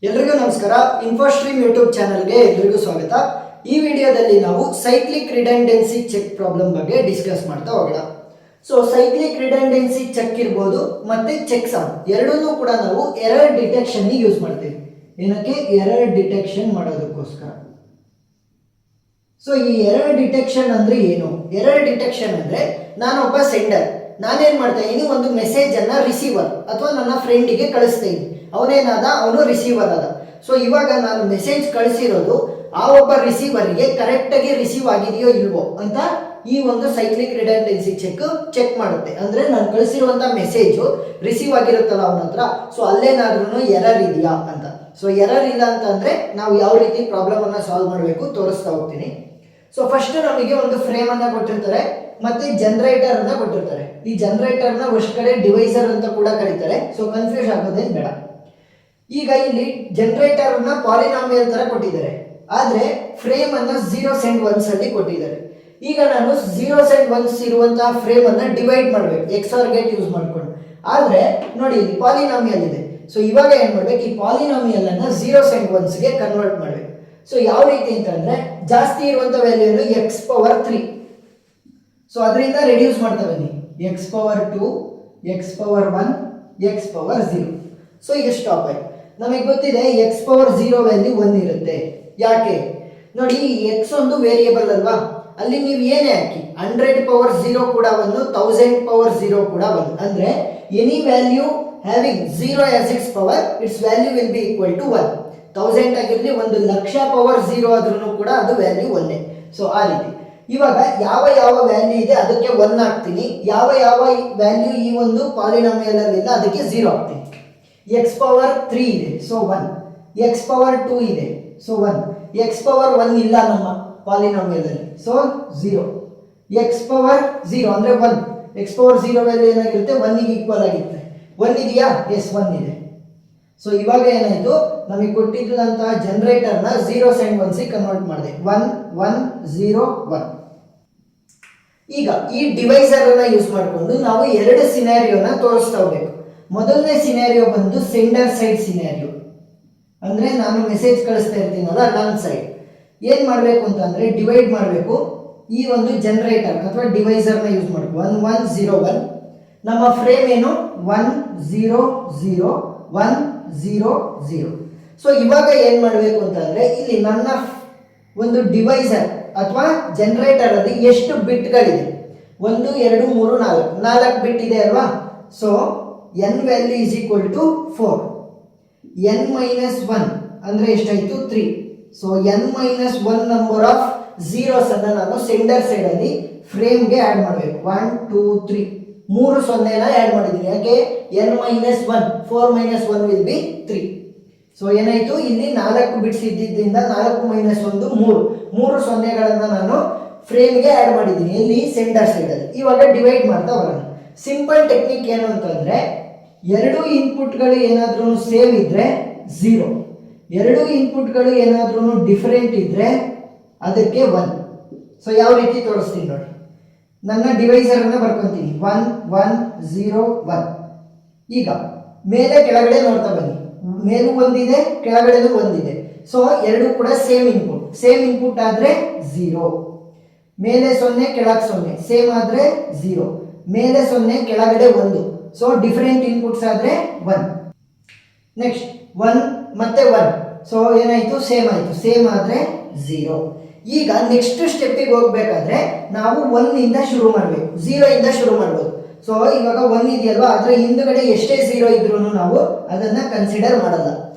ಎಲ್ರಿಗೂ ನಮಸ್ಕಾರ. ಇನ್ಫೋಸ್ಟ್ರೀಮ್ ಯೂಟ್ಯೂಬ್ ಚಾನಲ್ಗೆ ಎಲ್ರಿಗೂ ಸ್ವಾಗತ. ಈ ವಿಡಿಯೋದಲ್ಲಿ ನಾವು ಸೈಕ್ಲಿಕ್ ರಿಡಂಡೆನ್ಸಿ ಚೆಕ್ ಪ್ರಾಬ್ಲಮ್ ಬಗ್ಗೆ ಡಿಸ್ಕಸ್ ಮಾಡ್ತಾ ಹೋಗೋಣ. ಸೊ ಸೈಕ್ಲಿಕ್ ರಿಡಂಡೆನ್ಸಿ ಚೆಕ್ ಇರ್ಬೋದು ಮತ್ತೆ ಚೆಕ್ ಸಮ್ ಎರಡನ್ನೂ ಕೂಡ ನಾವು ಎರರ್ ಡಿಟೆಕ್ಷನ್ ಯೂಸ್ ಮಾಡ್ತೀವಿ. ಏನಕ್ಕೆ? ಎರರ್ ಡಿಟೆಕ್ಷನ್ ಮಾಡೋದಕ್ಕೋಸ್ಕರ. ಸೊ ಈ ಎರರ್ ಡಿಟೆಕ್ಷನ್ ಅಂದ್ರೆ ಏನು? ಎರರ್ ಡಿಟೆಕ್ಷನ್ ಅಂದ್ರೆ ನಾನೊಬ್ಬ ಸೆಂಡರ್, ನಾನೇನ್ ಮಾಡ್ತಾ ಇದ್ದೀನಿ, ಒಂದು ಮೆಸೇಜ್ ಅನ್ನ ರಿಸೀವರ್ ಅಥವಾ ನನ್ನ ಫ್ರೆಂಡಿಗೆ ಕಳಿಸ್ತಾ ಇದ್ದೀನಿ. ಅವನೇನಾದ, ಅವನು ರಿಸೀವರ್ ಆದ. ಸೊ ಇವಾಗ ನಾನು ಮೆಸೇಜ್ ಕಳಿಸಿರೋದು ಆ ಒಬ್ಬ ರಿಸೀವರ್ಗೆ ಕರೆಕ್ಟಾಗಿ ರಿಸೀವ್ ಆಗಿದೆಯೋ ಇಲ್ವೋ ಅಂತ ಈ ಒಂದು ಸೈಕ್ಲಿಕ್ ರಿಡಂಡೆನ್ಸಿ ಚೆಕ್ ಮಾಡುತ್ತೆ. ಅಂದ್ರೆ ನಾನು ಕಳಿಸಿರುವಂತ ಮೆಸೇಜು ರಿಸೀವ್ ಆಗಿರುತ್ತಲ್ಲ ಅವನ ಹತ್ರ, ಸೊ ಅಲ್ಲೇನಾದ್ರೂ ಎರರ್ ಇದೆಯಾ ಅಂತ. ಸೊ ಎರರ್ ಇಲ್ಲ ಅಂತಂದ್ರೆ ನಾವು ಯಾವ ರೀತಿ ಪ್ರಾಬ್ಲಮ್ ಅನ್ನ ಸಾಲ್ವ್ ಮಾಡಬೇಕು ತೋರಿಸ್ತಾ ಹೋಗ್ತೀನಿ. ಸೊ ಫಸ್ಟ್ ನಮಗೆ ಒಂದು ಫ್ರೇಮ್ ಅನ್ನ ಕೊಟ್ಟಿರ್ತಾರೆ ಮತ್ತೆ ಜನರೇಟರ್ ಅನ್ನ ಕೊಟ್ಟಿರ್ತಾರೆ. ಈ ಜನರೇಟರ್ ನ ಒಂದು ಕಡೆ ಡಿವೈಸರ್ ಅಂತ ಕೂಡ ಕರೀತಾರೆ. ಸೊ ಕನ್ಫ್ಯೂಸ್ ಆಗೋದೇನು ಬೇಡ. ಈಗ ಇಲ್ಲಿ ಜನರೇಟರ್ ಅನ್ನ ಪಾಲಿನಾಮಿಯಲ್ ತರ ಕೊಟ್ಟಿದ್ದಾರೆ, ಆದ್ರೆ ಫ್ರೇಮ್ ಅನ್ನ ಝೀರೋಸ್ ಅಂಡ್ ಒನ್ಸ್ ಅಲ್ಲಿ ಕೊಟ್ಟಿದ್ದಾರೆ. ಈಗ ನಾನು ಝೀರೋಸ್ ಅಂಡ್ ಒನ್ಸ್ ಇರುವಂತಹ ಫ್ರೇಮ್ ಅನ್ನ ಡಿವೈಡ್ ಮಾಡಬೇಕು ಎಕ್ಸ್ಆರ್ ಗೇಟ್ ಯೂಸ್ ಮಾಡ್ಕೊಂಡು. ಆದ್ರೆ ನೋಡಿ ಇಲ್ಲಿ ಪಾಲಿನಾಮಿಯಲ್ ಇದೆ. ಸೊ ಇವಾಗ ಏನ್ ಮಾಡ್ಬೇಕು, ಈ ಪಾಲಿನಾಮಿಯಲ್ ಅನ್ನ ಝೀರೋಸ್ ಅಂಡ್ ಒನ್ಸ್ ಗೆ ಕನ್ವರ್ಟ್ ಮಾಡ್ಬೇಕು. ಸೊ ಯಾವ ರೀತಿ ಅಂತಂದ್ರೆ ಜಾಸ್ತಿ ಇರುವಂತ ವ್ಯಾಲ್ಯೂ ಎಕ್ಸ್ ಪವರ್ 3. ಸೊ ಅದರಿಂದ ರೆಡ್ಯೂಸ್ ಮಾಡ್ತಾ ಬನ್ನಿ. X power 2, X power 1, X power 0. So ಇದು ಸ್ಟಾಪ್ ಆಯ್ತು. ನಮಗೆ ಗೊತ್ತಿದೆ ಎಕ್ಸ್ ಪವರ್ 0 ವ್ಯಾಲ್ಯೂ 1 ಇರುತ್ತೆ. ಯಾಕೆ ನೋಡಿ, ಎಕ್ಸ್ ಒಂದು ವೇರಿಯೇಬಲ್ ಅಲ್ವಾ, ಅಲ್ಲಿ ನೀವು ಏನೇ ಹಾಕಿ 100 ಪವರ್ 0 ಕೂಡ 1, 1000 ಪವರ್ 0 ಕೂಡ 1. ಅಂದ್ರೆ any value having 0 as its power, its value will be equal to 1. 1000 ಆಗಿರಲಿ, 1,00,000 ಪವರ್ 0 ಆದ್ರೂ ಕೂಡ ಅದು ವ್ಯಾಲ್ಯೂ 1. ಸೊ ಆ ರೀತಿ ಇವಾಗ ಯಾವ ಯಾವ ವ್ಯಾಲ್ಯೂ ಇದೆ ಅದಕ್ಕೆ 1 ಹಾಕ್ತೀನಿ, ಯಾವ ಯಾವ ವ್ಯಾಲ್ಯೂ ಈ ಒಂದು ಪಾಲಿನಾಮಿಯಲ್ ಅಲ್ಲಿ ಇಲ್ಲ ಅದಕ್ಕೆ 0 ಹಾಕ್ತೀನಿ. ಎಕ್ಸ್ ಪವರ್ 3 ಇದೆ, ಸೊ 1. ಎಕ್ಸ್ ಪವರ್ 2 ಇದೆ, ಸೊ 1. ಎಕ್ಸ್ ಪವರ್ 1 ಇಲ್ಲ ನಮ್ಮ ಪಾಲಿನಾಮಿಯಲ್ ಅಲ್ಲಿ, ಸೊ 0. ಎಕ್ಸ್ ಪವರ್ 0 ಅಂದ್ರೆ 1. ಎಕ್ಸ್ ಪವರ್ 0 ವ್ಯಾಲ್ಯೂ ಏನಾಗಿರುತ್ತೆ, 1 ಗೆ ಈಕ್ವಲ್ ಆಗಿರುತ್ತೆ. 1 ಇದೆಯಾ? ಎಸ್ 1 ಇದೆ. ಸೊ ಇವಾಗ ಏನಾಯ್ತು, ನಮಗೆ ಕೊಟ್ಟಿದ್ದಂತಹ ಜನರೇಟರ್ ನ ಝೀರೋಸ್ ಅಂಡ್ ಒನ್ಸ್ ಕನ್ವರ್ಟ್ ಮಾಡಿದೆ. 1 1 0 1. ಈಗ ಈ ಡಿವೈಸರ್ ಅನ್ನ ಯೂಸ್ ಮಾಡಿಕೊಂಡು ನಾವು ಎರಡು ಸಿನಾರಿಯೋನ ತೋರಿಸ್ತಾ ಹೋಗ್ಬೇಕು. ಮೊದಲನೇ ಸಿನಾರಿಯೋ ಬಂದು ಸೆಂಡರ್ ಸೈಡ್ ಸಿನಾರಿಯೋ. ಅಂದ್ರೆ ನಾನು ಮೆಸೇಜ್ ಕಳಿಸ್ತಾ ಇರ್ತೀನಲ್ಲ, ನನ್ನ ಸೈಡ್ ಏನ್ ಮಾಡಬೇಕು ಅಂತಂದ್ರೆ ಡಿವೈಡ್ ಮಾಡಬೇಕು. ಈ ಒಂದು ಜನರೇಟರ್ ಅಥವಾ ಡಿವೈಸರ್ ನ ಯೂಸ್ ಮಾಡಬೇಕು. 1 1 0 1. ನಮ್ಮ ಫ್ರೇಮ್ ಏನು 1 0 0 1 0 0. ಸೊ ಇವಾಗ ಏನ್ ಮಾಡಬೇಕು ಅಂತಂದ್ರೆ ಇಲ್ಲಿ ನನ್ನ ಒಂದು ಡಿವೈಸರ್ ಅಥವಾ ಜನರೇಟರ್ ಅಲ್ಲಿ ಎಷ್ಟು ಬಿಟ್ಗಳಿದೆ? 1 2 3 4 4 ಬಿಟ್ ಇದೆ ಅಲ್ವಾ. So n value is equal to 4. n minus 1 ಅಂದ್ರೆ ಎಷ್ಟಾಯ್ತು? 3. So n minus 1 number of zeros ಅನ್ನ ನಾನು ಸೆಂಡರ್ ಸೈಡ್ ಅಲ್ಲಿ ಫ್ರೇಮ್ ಗೆ ಆಡ್ ಮಾಡಬೇಕು. 1 2 3 3 ಸೊನ್ನೆನ ಆಡ್ ಮಾಡಿದ್ದೀನಿ. ಯಾಕೆ? n minus 1, 4 minus 1 will be 3. So ಏನಾಯ್ತು, ಇಲ್ಲಿ 4 ಬಿಟ್ಸ್ ಇದ್ದಿದ್ದರಿಂದ 4 ಮೈನಸ್ 1 3 ಸೊನ್ನೆಗಳನ್ನ ನಾನು ಫ್ರೇಮ್ಗೆ ಆಡ್ ಮಾಡಿದ್ದೀನಿ. ಇಲ್ಲಿ ಸೆಂಡರ್ ಸೈಡ್ ಅಲ್ಲಿ. ಇವಾಗ ಡಿವೈಡ್ ಮಾಡ್ತಾ ಬರೋಣ. ಸಿಂಪಲ್ ಟೆಕ್ನಿಕ್ ಏನು ಅಂತಂದ್ರೆ, ಎರಡು ಇನ್ಪುಟ್ಗಳು ಏನಾದ್ರೂ ಸೇಮ್ ಇದ್ರೆ 0, ಎರಡು ಇನ್ಪುಟ್ಗಳು ಏನಾದ್ರೂ ಡಿಫರೆಂಟ್ ಇದ್ರೆ ಅದಕ್ಕೆ 1. ಸೊ ಯಾವ ರೀತಿ ತೋರಿಸ್ತೀನಿ ನೋಡಿ. ನನ್ನ ಡಿವೈಸರ್ ಅನ್ನ ಬರ್ಕೊಂತೀನಿ. 1 1 0 1. ಈಗ ಮೇಲೆ ಕೆಳಗಡೆ ನೋಡ್ತಾ ಬನ್ನಿ. ಮೇಲೂ ಒಂದಿದೆ, ಕೆಳಗಡೆನೂ ಒಂದಿದೆ. ಸೊ ಎರಡು ಕೂಡ ಸೇಮ್ ಇನ್ಪುಟ್. ಸೇಮ್ ಇನ್ಪುಟ್ ಆದ್ರೆ 0. ಮೇಲೆ 0 ಕೆಳಗೆ 0 ಸೇಮ್ ಆದ್ರೆ 0. ಮೇಲೆ 0 ಕೆಳಗಡೆ 1. ಸೊ ಡಿಫರೆಂಟ್ ಇನ್ಪುಟ್ಸ್ ಆದ್ರೆ 1. ನೆಕ್ಸ್ಟ್ 1 ಮತ್ತೆ 1. ಸೊ ಏನಾಯ್ತು, ಸೇಮ್ ಆಯ್ತು. ಸೇಮ್ ಆದ್ರೆ 0. ಈಗ ನೆಕ್ಸ್ಟ್ ಸ್ಟೆಪ್ಪಿಗೆ ಹೋಗ್ಬೇಕಾದ್ರೆ ನಾವು 1 ಇಂದ ಶುರು ಮಾಡಬೇಕು, 0 ಇಂದ ಶುರು ಮಾಡ್ಬೋದು. ಸೊ ಇವಾಗ 1 ಇದೆಯಲ್ವಾ, ಅದ್ರ ಹಿಂದ್ಗಡೆ ಎಷ್ಟೇ 0 ಇದ್ರೂ ನಾವು ಅದನ್ನ ಕನ್ಸಿಡರ್ ಮಾಡಲ್ಲ.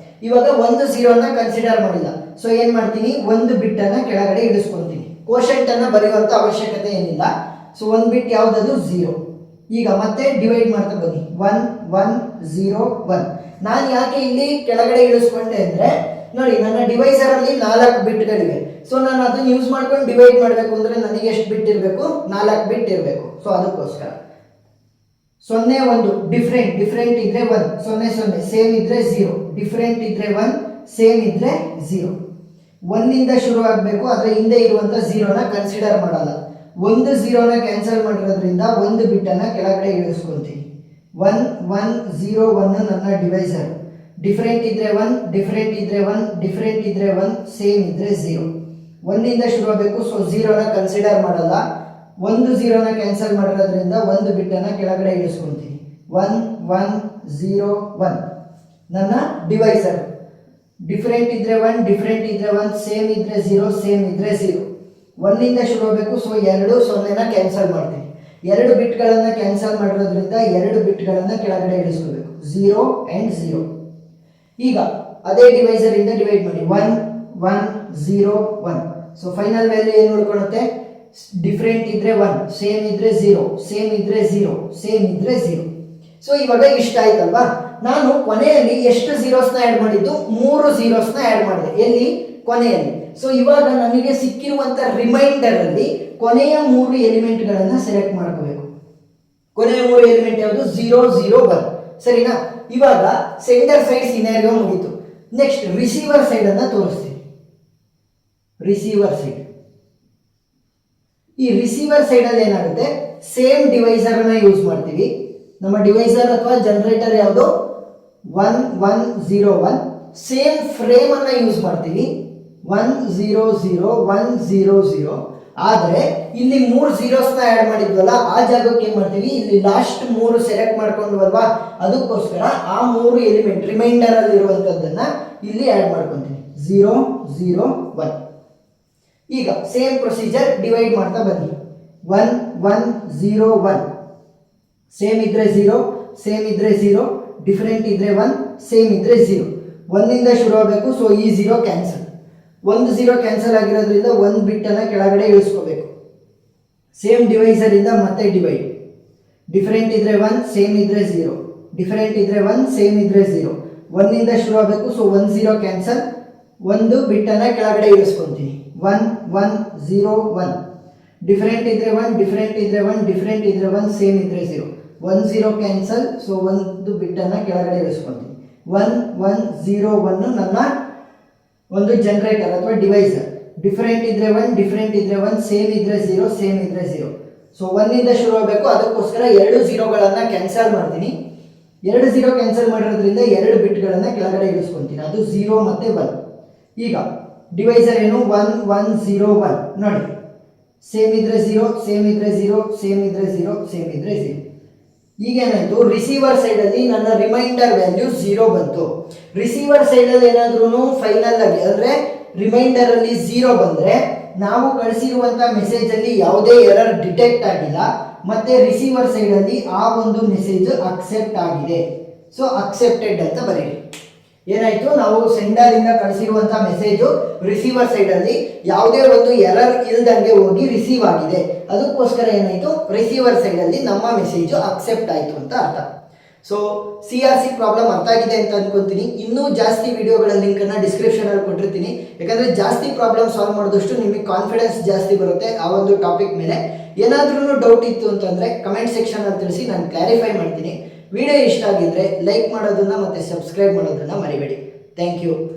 ಇವಾಗ 1 0 ನ ಕನ್ಸಿಡರ್ ಮಾಡಿಲ್ಲ. ಸೊ ಏನ್ ಮಾಡ್ತೀನಿ, 1 ಬಿಟ್ ಅನ್ನ ಕೆಳಗಡೆ ಇಳಿಸ್ಕೊಂತೀನಿ. ಕೋಶೆಂಟ್ ಅನ್ನ ಬರೆಯುವಂತ ಅವಶ್ಯಕತೆ ಏನಿಲ್ಲ. ಸೊ 1 ಬಿಟ್ ಯಾವ್ದದು? 0. ಈಗ ಮತ್ತೆ ಡಿವೈಡ್ ಮಾಡ್ತಾ ಬನ್ನಿ. 1 1 0 1. ನಾನು ಯಾಕೆ ಇಲ್ಲಿ ಕೆಳಗಡೆ ಇಳಿಸ್ಕೊಂಡೆ ಅಂದ್ರೆ ನೋಡಿ, ನನ್ನ ಡಿವೈಸರ್ ಅಲ್ಲಿ 4 ಬಿಟ್ಗಳಿವೆ. ಸೊ ನಾನು ಅದನ್ನ ಯೂಸ್ ಮಾಡ್ಕೊಂಡು ಡಿವೈಡ್ ಮಾಡಬೇಕು ಅಂದ್ರೆ ನನಗೆ ಎಷ್ಟು ಬಿಟ್ ಇರಬೇಕು? 4 ಬಿಟ್ ಇರಬೇಕು. ಸೊ ಅದಕ್ಕೋಸ್ಕರ 0 1 ಡಿಫರೆಂಟ್ ಇದ್ರೆ 1, 0 0 ಸೇಮ್ ಇದ್ರೆ 0, ಡಿಫರೆಂಟ್ ಇದ್ರೆ 1, ಸೇಮ್ ಇದ್ರೆ 0. 1 ಇಂದ ಶುರು ಆಗಬೇಕು, ಅದರ ಹಿಂದೆ ಇರುವಂತ 0 ನ ಕನ್ಸಿಡರ್ ಮಾಡಲ್ಲ. 1 0 ನ ಕ್ಯಾನ್ಸಲ್ ಮಾಡಿರೋದ್ರಿಂದ 1 ಬಿಟ್ ಅನ್ನ ಕೆಳಗಡೆ ಇಳಿಸ್ಕೊಂತೀನಿ. 1 1 0 1 ನನ್ನ ಡಿವೈಸರ್. ಡಿಫರೆಂಟ್ ಇದ್ರೆ 1, ಡಿಫರೆಂಟ್ ಇದ್ರೆ 1, ಡಿಫರೆಂಟ್ ಇದ್ರೆ 1, ಸೇಮ್ ಇದ್ರೆ 0. 1 ಇಂದ ಶುರು ಆಗಬೇಕು. ಸೊ 0ನ ಕನ್ಸಿಡರ್ ಮಾಡಲ್ಲ. 1 0ನ ಕ್ಯಾನ್ಸಲ್ ಮಾಡಿರೋದ್ರಿಂದ ಒಂದು ಬಿಟ್ಟನ್ನು ಕೆಳಗಡೆ ಇಳಿಸ್ಕೊಂತೀನಿ. 1 1 0 1 ನನ್ನ ಡಿವೈಸರ್. ಡಿಫರೆಂಟ್ ಇದ್ರೆ 1, ಡಿಫರೆಂಟ್ ಇದ್ರೆ 1, ಸೇಮ್ ಇದ್ರೆ 0, ಸೇಮ್ ಇದ್ರೆ 0. 1 ಇಂದ ಶುರು ಆಗಬೇಕು. ಸೊ 2 0ನ ಕ್ಯಾನ್ಸಲ್ ಮಾಡ್ತೀನಿ. 2 ಬಿಟ್ಗಳನ್ನು ಕ್ಯಾನ್ಸಲ್ ಮಾಡಿರೋದ್ರಿಂದ 2 ಬಿಟ್ಗಳನ್ನು ಕೆಳಗಡೆ ಇಳಿಸ್ಕೋಬೇಕು. 0 and 0. ಈಗ ಅದೇ ಡಿವೈಸರ್ ಇಂದ ಡಿವೈಡ್ ಮಾಡಿ. 1 1 0 1. ಸೊ ಫೈನಲ್ ವ್ಯಾಲ್ಯೂ ಏನು ಉಳ್ಕೊಳ್ಳುತ್ತೆ? ಡಿಫರೆಂಟ್ ಇದ್ರೆ 1, ಸೇಮ್ ಇದ್ರೆ 0, ಸೇಮ್ ಇದ್ರೆ 0, ಸೇಮ್ ಇದ್ರೆ 0. ಸೊ ಇವಾಗ ಇಷ್ಟ ಆಯ್ತಲ್ವಾ? ನಾನು ಕೊನೆಯಲ್ಲಿ ಎಷ್ಟು ಝೀರೋಸ್ನ ಆ್ಯಡ್ ಮಾಡಿದ್ದು? 3 ಝೀರೋಸ್ನ ಆ್ಯಡ್ ಮಾಡಿದೆ. ಎಲ್ಲಿ? ಕೊನೆಯಲ್ಲಿ. ಸೊ ಇವಾಗ ನನಗೆ ಸಿಕ್ಕಿರುವಂಥ ರಿಮೈಂಡರ್ ಅಲ್ಲಿ ಕೊನೆಯ 3 ಎಲಿಮೆಂಟ್ಗಳನ್ನು ಸೆಲೆಕ್ಟ್ ಮಾಡ್ಕೋಬೇಕು. ಕೊನೆಯ 3 ಎಲಿಮೆಂಟ್ ಯಾವುದು? 0 0 1. ಸರಿನಾ? ಇವಾಗ ಸೆಂಡರ್ ಸೈಡ್ ಸಿನಾರಿಯೋ ಮುಗೀತು. ನೆಕ್ಸ್ಟ್ ರಿಸೀವರ್ ಸೈಡ್ ಅನ್ನ ತೋರಿಸ್ತೀನಿ. ರಿಸೀವರ್ ಸೈಡ್, ಈ ರಿಸೀವರ್ ಸೈಡ್ ಅಲ್ಲಿ ಏನಾಗುತ್ತೆ? ಸೇಮ್ ಡಿವೈಸರ್ ಅನ್ನ ಯೂಸ್ ಮಾಡ್ತೀವಿ. ನಮ್ಮ ಡಿವೈಸರ್ ಅಥವಾ ಜನರೇಟರ್ ಯಾವುದು? 1 1 0 1. ಸೇಮ್ ಫ್ರೇಮ್ ಅನ್ನ ಯೂಸ್ ಮಾಡ್ತೀವಿ. 1 0 0 1 0 0. ಆದರೆ ಇಲ್ಲಿ 3 ಝೀರೋಸ್ನ ಆ್ಯಡ್ ಮಾಡಿದ್ವಲ್ಲ, ಆ ಜಾಗಕ್ಕೆ ಏನು ಮಾಡ್ತೀವಿ? ಇಲ್ಲಿ ಲಾಸ್ಟ್ 3 ಸೆಲೆಕ್ಟ್ ಮಾಡ್ಕೊಂಡ್ವಲ್ವಾ, ಅದಕ್ಕೋಸ್ಕರ ಆ 3 ಎಲಿಮೆಂಟ್ ರಿಮೈಂಡರ್ ಅಲ್ಲಿ ಇರುವಂಥದ್ದನ್ನ ಇಲ್ಲಿ ಆ್ಯಡ್ ಮಾಡ್ಕೊತೀನಿ. 0 0 1. ಈಗ ಸೇಮ್ ಪ್ರೊಸೀಜರ್ ಡಿವೈಡ್ ಮಾಡ್ತಾ ಬನ್ನಿ. 1 1 0 1. ಸೇಮ್ ಇದ್ರೆ 0, ಸೇಮ್ ಇದ್ರೆ 0, ಡಿಫರೆಂಟ್ ಇದ್ರೆ 1, ಸೇಮ್ ಇದ್ರೆ 0. 1 ಇಂದ ಶುರು ಆಗಬೇಕು. ಸೊ ಈ 0 ಕ್ಯಾನ್ಸಲ್. 1 0 ಕ್ಯಾನ್ಸಲ್ ಆಗಿರೋದ್ರಿಂದ 1 ಬಿಟ್ಟನ್ನು ಕೆಳಗಡೆ ಇಳಿಸ್ಕೋಬೇಕು. ಸೇಮ್ ಡಿವೈಸರ್ ಇಂದ ಮತ್ತೆ ಡಿವೈಡ್. ಡಿಫರೆಂಟ್ ಇದ್ರೆ 1, ಸೇಮ್ ಇದ್ರೆ 0, ಡಿಫರೆಂಟ್ ಇದ್ರೆ 1, ಸೇಮ್ ಇದ್ರೆ 0. 1 ಇಂದ ಶುರು ಆಗಬೇಕು. So 1 0 cancel. 1 ಬಿಟ್ಟನ್ನು ಕೆಳಗಡೆ ಇಳಿಸ್ಕೊಂತೀನಿ. 1 1 0 1. ಡಿಫರೆಂಟ್ ಇದ್ರೆ 1, ಡಿಫರೆಂಟ್ ಇದ್ರೆ 1, ಡಿಫರೆಂಟ್ ಇದ್ರೆ 1, ಸೇಮ್ ಇದ್ರೆ 0. 1 0 ಕ್ಯಾನ್ಸಲ್. ಸೊ 1 ಬಿಟ್ಟನ್ನು ಕೆಳಗಡೆ ಇಳಿಸ್ಕೊಂತೀನಿ. 1 1 0 1 ನನ್ನ ಒಂದು ಜನರೇಟರ್ ಅಥವಾ ಡಿವೈಸರ್. ಡಿಫರೆಂಟ್ ಇದ್ರೆ 1, ಡಿಫರೆಂಟ್ ಇದ್ರೆ 1, ಸೇಮ್ ಇದ್ರೆ 0, ಸೇಮ್ ಇದ್ರೆ 0. ಸೊ 1 ಇಂದ ಶುರು ಆಗಬೇಕು. ಅದಕ್ಕೋಸ್ಕರ 2 ಝೀರೋಗಳನ್ನು ಕ್ಯಾನ್ಸಲ್ ಮಾಡ್ತೀನಿ. 2 0 ಕ್ಯಾನ್ಸಲ್ ಮಾಡಿರೋದ್ರಿಂದ 2 ಬಿಟ್ಗಳನ್ನು ಕೆಳಗಡೆ ಇಳಿಸ್ಕೊಂತೀನಿ. ಅದು 0 ಮತ್ತೆ 1. ಈಗ ಡಿವೈಸರ್ ಏನು? 1 1 0 1. ನೋಡಿ, ಸೇಮ್ ಇದ್ರೆ 0, ಸೇಮ್ ಇದ್ರೆ 0, ಸೇಮ್ ಇದ್ರೆ 0, ಸೇಮ್ ಇದ್ರೆ 0. ಈಗೇನಾಯ್ತು? ರಿಸೀವರ್ ಸೈಡ್ ಅಲ್ಲಿ ನನ್ನ ರಿಮೈಂಡರ್ ವ್ಯಾಲ್ಯೂ 0 ಬಂತು. ರಿಸೀವರ್ ಸೈಡ್ ಅಲ್ಲಿ ಏನಾದ್ರೂ ಫೈನಲ್ ಆಗಿ ಅಂದ್ರೆ ರಿಮೈಂಡರ್ ಅಲ್ಲಿ 0 ಬಂದ್ರೆ ನಾವು ಕಳಿಸಿರುವಂತಹ ಮೆಸೇಜ್ ಅಲ್ಲಿ ಯಾವುದೇ ಎರರ್ ಡಿಟೆಕ್ಟ್ ಆಗಿಲ್ಲ, ಮತ್ತೆ ರಿಸೀವರ್ ಸೈಡ್ ಅಲ್ಲಿ ಆ ಒಂದು ಮೆಸೇಜ್ ಅಕ್ಸೆಪ್ಟ್ ಆಗಿದೆ. ಸೊ ಅಕ್ಸೆಪ್ಟೆಡ್ ಅಂತ ಬರೀರಿ. ಏನಾಯ್ತು? ನಾವು ಸೆಂಡರ್ ಇಂದ ಕಳಿಸಿರುವಂತಹ ಮೆಸೇಜು ರಿಸೀವರ್ ಸೈಡ್ ಅಲ್ಲಿ ಯಾವುದೇ ಒಂದು ಎರರ್ ಇಲ್ದಂಗೆ ಹೋಗಿ ರಿಸೀವ್ ಆಗಿದೆ. ಅದಕ್ಕೋಸ್ಕರ ಏನಾಯ್ತು? ರಿಸೀವರ್ ಸೈಡ್ ಅಲ್ಲಿ ನಮ್ಮ ಮೆಸೇಜ್ ಅಕ್ಸೆಪ್ಟ್ ಆಯ್ತು ಅಂತ ಅರ್ಥ. ಸೊ CRC ಪ್ರಾಬ್ಲಮ್ ಅರ್ಥ ಆಗಿದೆ ಅಂತ ಅನ್ಕೊಂತೀನಿ. ಇನ್ನೂ ಜಾಸ್ತಿ ವಿಡಿಯೋಗಳ ಲಿಂಕ್ ಅನ್ನ ಡಿಸ್ಕ್ರಿಪ್ಷನ್ ಅಲ್ಲಿ ಕೊಟ್ಟಿರ್ತೀನಿ. ಯಾಕಂದ್ರೆ ಜಾಸ್ತಿ ಪ್ರಾಬ್ಲಮ್ ಸಾಲ್ವ್ ಮಾಡಿದಷ್ಟು ನಿಮಗೆ ಕಾನ್ಫಿಡೆನ್ಸ್ ಜಾಸ್ತಿ ಬರುತ್ತೆ ಆ ಒಂದು ಟಾಪಿಕ್ ಮೇಲೆ. ಏನಾದ್ರೂ ಡೌಟ್ ಇತ್ತು ಅಂತಂದ್ರೆ ಕಮೆಂಟ್ ಸೆಕ್ಷನ್ ಅಲ್ಲಿ ತಿಳಿಸಿ, ನಾನು ಕ್ಲಾರಿಫೈ ಮಾಡ್ತೀನಿ. ವಿಡಿಯೋ ಇಷ್ಟ ಆಗಿದ್ರೆ ಲೈಕ್ ಮಾಡೋದನ್ನ ಮತ್ತೆ ಸಬ್ಸ್ಕ್ರೈಬ್ ಮಾಡೋದನ್ನ ಮರಿಬೇಡಿ. Thank you.